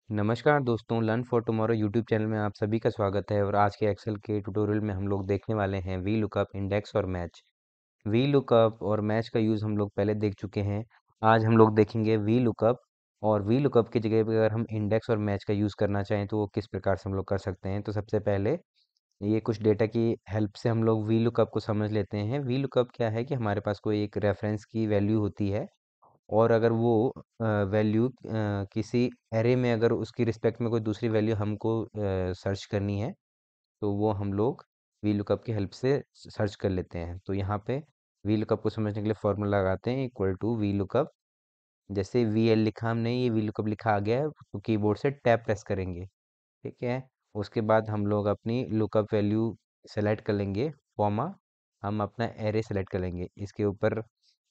नमस्कार दोस्तों, learn for tomorrow YouTube channel में आप सभी का स्वागत है। और आज के एक्सेल के ट्यूटोरियल में हम लोग देखने वाले हैं वी लुकअप, इंडेक्स और मैच। वी लुकअप और मैच का यूज़ हम लोग पहले देख चुके हैं। आज हम लोग देखेंगे वी लुकअप। और वी लुकअप की जगह पे अगर हम इंडेक्स और मैच का यूज़ करना चाहें तो वो किस प्रकार से हम लोग कर सकते हैं। तो सबसे पहले ये कुछ डेटा की हेल्प से हम लोग वी लुकअप को समझ लेते हैं। वी लुकअप क्या है कि हमारे पास कोई एक रेफरेंस की वैल्यू होती है, और अगर वो वैल्यू किसी एरे में, अगर उसकी रिस्पेक्ट में कोई दूसरी वैल्यू हमको सर्च करनी है, तो वो हम लोग वी लुकअप की हेल्प से सर्च कर लेते हैं। तो यहाँ पे वी लुकअप को समझने के लिए फॉर्मूला लगाते हैं, इक्वल टू वी लुकअप। जैसे वी एल लिखा हमने, ये वी लुकअप लिखा आ गया है, तो कीबोर्ड से टैब प्रेस करेंगे। ठीक है। उसके बाद हम लोग अपनी लुकअप वैल्यू सेलेक्ट कर लेंगे, कॉमा, हम अपना एरे सेलेक्ट कर लेंगे। इसके ऊपर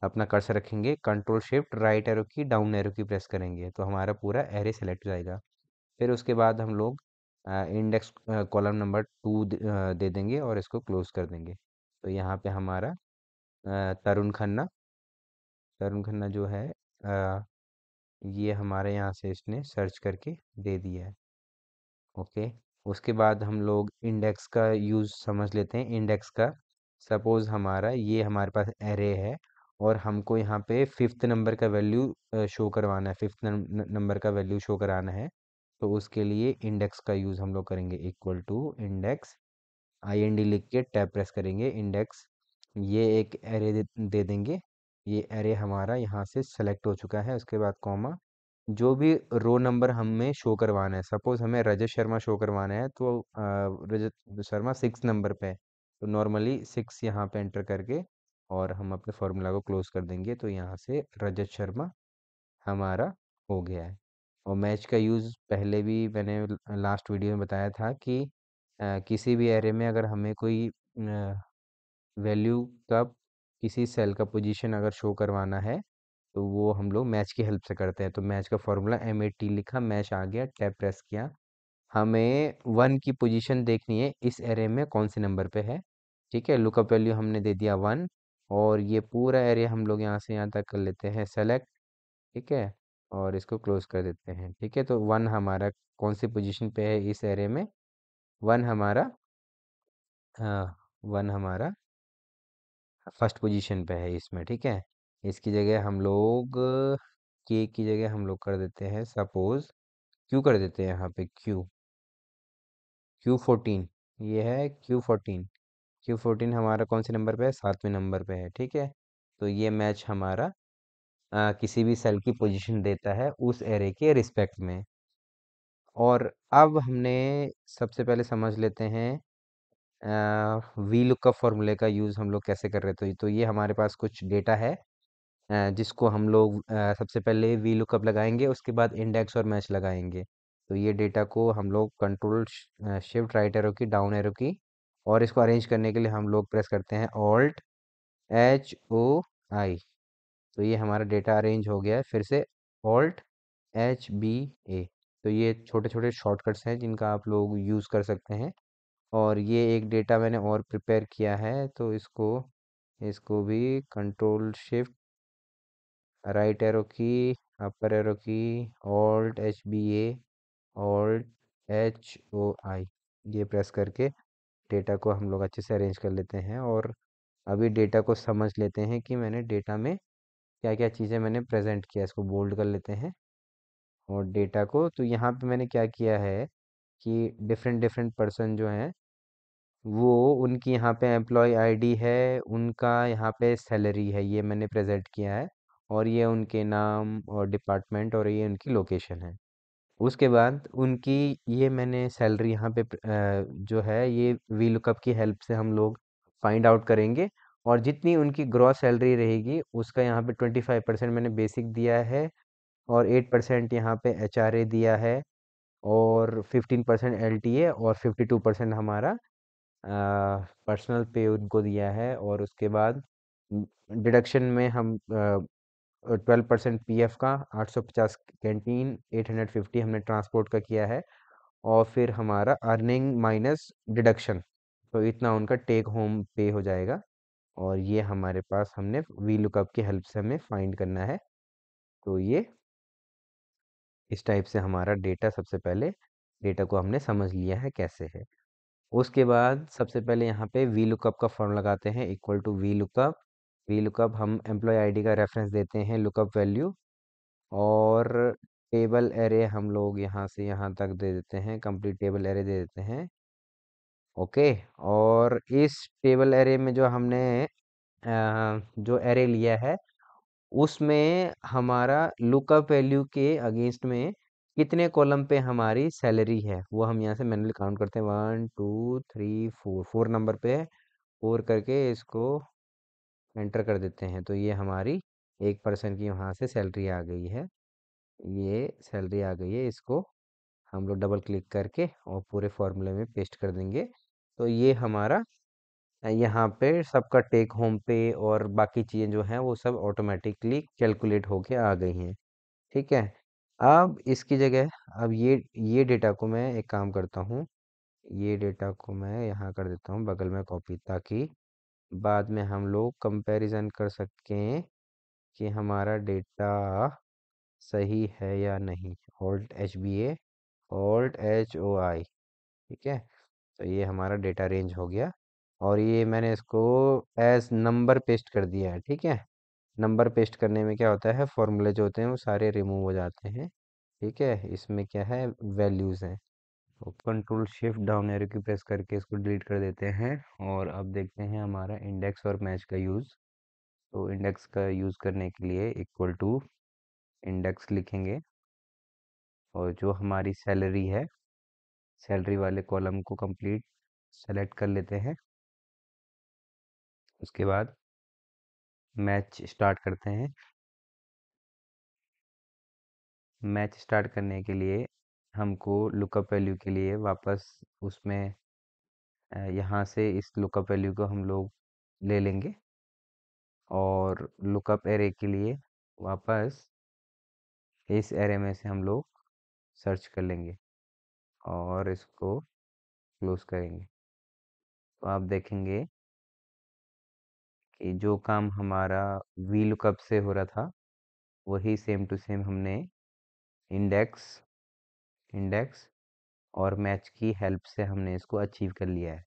अपना कर्सर रखेंगे, कंट्रोल शिफ्ट राइट एरो की डाउन एरो की प्रेस करेंगे, तो हमारा पूरा एरे सेलेक्ट हो जाएगा। फिर उसके बाद हम लोग इंडेक्स कॉलम नंबर 2 दे देंगे और इसको क्लोज कर देंगे। तो यहाँ पे हमारा तरुण खन्ना, तरुण खन्ना जो है, ये हमारे यहाँ से इसने सर्च करके दे दिया है। ओके। उसके बाद हम लोग इंडेक्स का यूज़ समझ लेते हैं। इंडेक्स का, सपोज़ हमारा ये हमारे पास एरे है, और हमको यहाँ पे फिफ्थ नंबर का वैल्यू शो करवाना है, फिफ्थ नंबर का वैल्यू शो कराना है। तो उसके लिए इंडेक्स का यूज़ हम लोग करेंगे, equal to index, I N D लिख के टैब प्रेस करेंगे, इंडेक्स। ये एक एरे दे देंगे। ये एरे हमारा यहाँ से सेलेक्ट हो चुका है। उसके बाद कॉमा, जो भी रो नंबर हमें शो करवाना है, सपोज हमें रजत शर्मा शो करवाना है, तो रजत शर्मा 6 नंबर पे है, तो नॉर्मली 6 यहाँ पे एंटर करके और हम अपने फॉर्मूला को क्लोज कर देंगे। तो यहाँ से रजत शर्मा हमारा हो गया है। और मैच का यूज़ पहले भी मैंने लास्ट वीडियो में बताया था कि किसी भी एरे में अगर हमें कोई वैल्यू का, किसी सेल का पोजीशन अगर शो करवाना है, तो वो हम लोग मैच की हेल्प से करते हैं। तो मैच का फॉर्मूला MAT लिखा, मैच आ गया, टैब प्रेस किया। हमें 1 की पोजीशन देखनी है इस एरे में कौन से नंबर पे है। ठीक है, लुकअप वैल्यू हमने दे दिया 1, और ये पूरा एरे हम लोग यहाँ से यहाँ तक कर लेते हैं सेलेक्ट। ठीक है, और इसको क्लोज कर देते हैं। ठीक है, तो 1 हमारा कौन सी पोजीशन पे है इस एरे में, 1 हमारा, हाँ, 1 हमारा फर्स्ट पोजीशन पे है इसमें। ठीक है, इसकी जगह हम लोग के की जगह हम लोग कर देते हैं, सपोज क्यू कर देते हैं, यहाँ पे Q14, ये है Q14 हमारा कौन से नंबर पे है, 7वें नंबर पे है। ठीक है, तो ये मैच हमारा किसी भी सेल की पोजीशन देता है उस एरे के रिस्पेक्ट में। और अब हमने सबसे पहले समझ लेते हैं वी लुकअप फॉर्मूले का यूज़ हम लोग कैसे कर रहे थे। तो ये हमारे पास कुछ डेटा है, जिसको हम लोग सबसे पहले वी लुकअप लगाएंगे, उसके बाद इंडेक्स और मैच लगाएंगे। तो ये डेटा को हम लोग कंट्रोल शिफ्ट राइट एरो की डाउन एरो की, और इसको अरेंज करने के लिए हम लोग प्रेस करते हैं ऑल्ट HOI। तो ये हमारा डेटा अरेंज हो गया है। फिर से ऑल्ट HBA। तो ये छोटे छोटे शॉर्टकट्स हैं जिनका आप लोग यूज़ कर सकते हैं। और ये एक डेटा मैंने और प्रिपेयर किया है, तो इसको इसको भी कंट्रोल शिफ्ट राइट एरो की, अपर एरो की, ऑल्ट HBA, ऑल्ट HOI, ये प्रेस करके डेटा को हम लोग अच्छे से अरेंज कर लेते हैं। और अभी डेटा को समझ लेते हैं कि मैंने डेटा में क्या क्या चीज़ें मैंने प्रेजेंट किया। इसको बोल्ड कर लेते हैं और डेटा को, तो यहाँ पे मैंने क्या किया है कि डिफरेंट डिफरेंट पर्सन जो हैं, वो उनकी यहाँ पे एम्प्लॉय आईडी है, उनका यहाँ पे सैलरी है, ये मैंने प्रेजेंट किया है। और ये उनके नाम और डिपार्टमेंट, और ये उनकी लोकेशन है। उसके बाद उनकी, ये मैंने सैलरी यहाँ पे जो है, ये वी लुकअप की हेल्प से हम लोग फाइंड आउट करेंगे। और जितनी उनकी ग्रॉस सैलरी रहेगी उसका यहाँ पे 25% मैंने बेसिक दिया है, और 8% यहाँ पे HRA दिया है, और 15% LTA, और 52% हमारा पर्सनल पे उनको दिया है। और उसके बाद डिडक्शन में हम 12% PF का, 850 कैंटीन, 850 हमने ट्रांसपोर्ट का किया है, और फिर हमारा अर्निंग माइनस डिडक्शन, तो इतना उनका टेक होम पे हो जाएगा। और ये हमारे पास, हमने वी लुकअप की हेल्प से हमें फाइंड करना है। तो ये इस टाइप से हमारा डेटा, सबसे पहले डेटा को हमने समझ लिया है कैसे है। उसके बाद सबसे पहले यहाँ पे वी लुकअप का फॉर्म लगाते हैं, equal to V lookup. V lookup हम एम्प्लॉय आईडी का रेफरेंस देते हैं लुकअप वैल्यू, और टेबल एरे हम लोग यहाँ से यहाँ तक दे देते हैं, कंप्लीट टेबल एरे दे देते हैं। ओके। और इस टेबल एरे में जो हमने जो एरे लिया है, उसमें हमारा लुकअप वैल्यू के अगेंस्ट में कितने कॉलम पे हमारी सैलरी है, वो हम यहाँ से मैनुअली काउंट करते हैं। 1 2 3 4, 4 नंबर पे है, 4 करके इसको एंटर कर देते हैं। तो ये हमारी 1% की वहाँ से सैलरी आ गई है। ये सैलरी आ गई है, इसको हम लोग डबल क्लिक करके और पूरे फॉर्मूले में पेस्ट कर देंगे। तो ये हमारा यहाँ पे सबका टेक होम पे और बाकी चीज़ें जो हैं वो सब ऑटोमेटिकली कैलकुलेट होके आ गई हैं। ठीक है। अब इसकी जगह, अब ये डेटा को मैं एक काम करता हूँ, ये डेटा को मैं यहाँ कर देता हूँ बगल में कॉपी, ताकि बाद में हम लोग कंपैरिजन कर सकें कि हमारा डेटा सही है या नहीं। Alt+HBA, Alt+HOI। ठीक है। तो ये हमारा डेटा रेंज हो गया, और ये मैंने इसको एज नंबर पेस्ट कर दिया है। ठीक है। नंबर पेस्ट करने में क्या होता है, फॉर्मूले जो होते हैं वो सारे रिमूव हो जाते हैं। ठीक है। इसमें क्या है, वैल्यूज़ हैं। तो कंट्रोल शिफ्ट डाउन एरो की प्रेस करके इसको डिलीट कर देते हैं, और अब देखते हैं हमारा इंडेक्स और मैच का यूज़। तो इंडेक्स का यूज़ करने के लिए इक्वल टू इंडेक्स लिखेंगे, और जो हमारी सैलरी है, सैलरी वाले कॉलम को कंप्लीट सेलेक्ट कर लेते हैं। उसके बाद मैच स्टार्ट करते हैं। मैच स्टार्ट करने के लिए हमको लुकअप वैल्यू के लिए वापस उसमें यहाँ से इस लुकअप वैल्यू को हम लोग ले लेंगे, और लुकअप एरे के लिए वापस इस एरे में से हम लोग सर्च कर लेंगे और इसको क्लोज करेंगे। तो आप देखेंगे कि जो काम हमारा वी लुकअप से हो रहा था, वही सेम टू सेम हमने इंडेक्स इंडेक्स और मैच की हेल्प से हमने इसको अचीव कर लिया है।